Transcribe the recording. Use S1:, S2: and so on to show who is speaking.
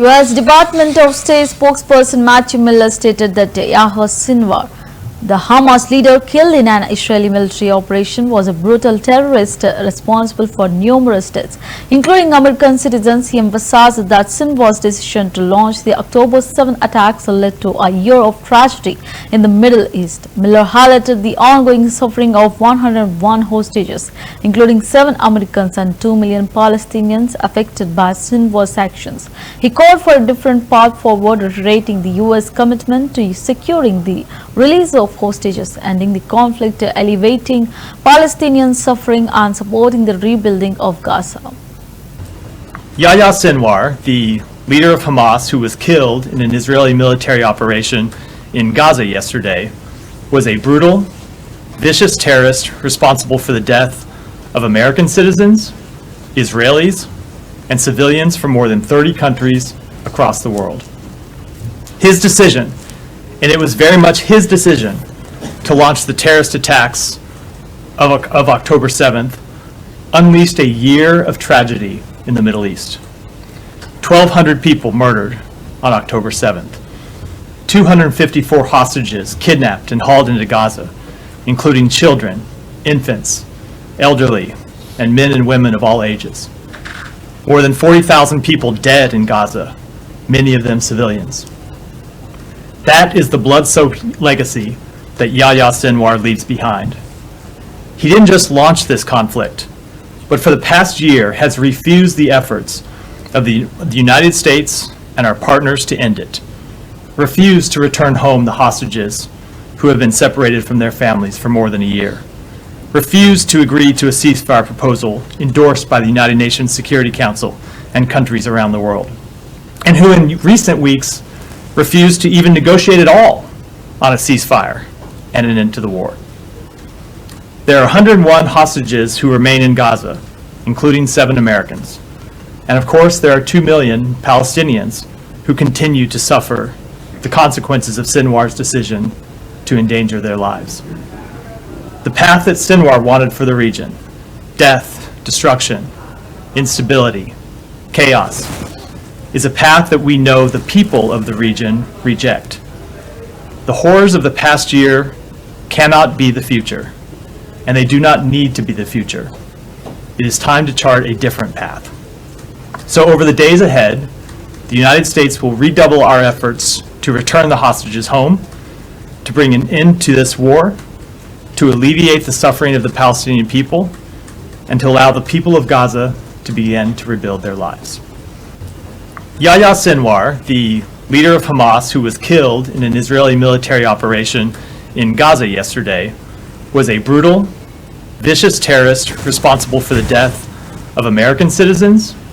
S1: U.S. Department of State spokesperson Matthew Miller stated that Yahya Sinwar, the Hamas leader killed in an Israeli military operation, was a brutal terrorist responsible for numerous deaths, including American citizens. He emphasized that Sinwar's decision to launch the October 7 attacks led to a year of tragedy in the Middle East. Miller highlighted the ongoing suffering of 101 hostages, including 7 Americans and 2 million Palestinians affected by Sinwar's actions. He called for a different path forward, reiterating the U.S. commitment to securing the release of hostages, ending the conflict, alleviating Palestinian suffering and supporting the rebuilding of Gaza.
S2: Yahya Sinwar, the leader of Hamas who was killed in an Israeli military operation in Gaza yesterday, was a brutal, vicious terrorist responsible for the death of American citizens, Israelis, and civilians from more than 30 countries across the world. His decision, and it was very much his decision, to launch the terrorist attacks of October 7th, unleashed a year of tragedy in the Middle East. 1,200 people murdered on October 7th. 254 hostages kidnapped and hauled into Gaza, including children, infants, elderly, and men and women of all ages. More than 40,000 people dead in Gaza, many of them civilians. That is the blood-soaked legacy that Yahya Sinwar leaves behind. He didn't just launch this conflict, but for the past year has refused the efforts of the United States and our partners to end it, refused to return home the hostages who have been separated from their families for more than a year, refused to agree to a ceasefire proposal endorsed by the United Nations Security Council and countries around the world, and who in recent weeks refused to even negotiate at all on a ceasefire and an end to the war. There are 101 hostages who remain in Gaza, including 7 Americans. And of course, there are 2 million Palestinians who continue to suffer the consequences of Sinwar's decision to endanger their lives. The path that Sinwar wanted for the region, death, destruction, instability, chaos, is a path that we know the people of the region reject. The horrors of the past year cannot be the future, and they do not need to be the future. It is time to chart a different path. So over the days ahead, the United States will redouble our efforts to return the hostages home, to bring an end to this war, to alleviate the suffering of the Palestinian people, and to allow the people of Gaza to begin to rebuild their lives. Yahya Sinwar, the leader of Hamas who was killed in an Israeli military operation in Gaza yesterday, was a brutal, vicious terrorist responsible for the death of American citizens,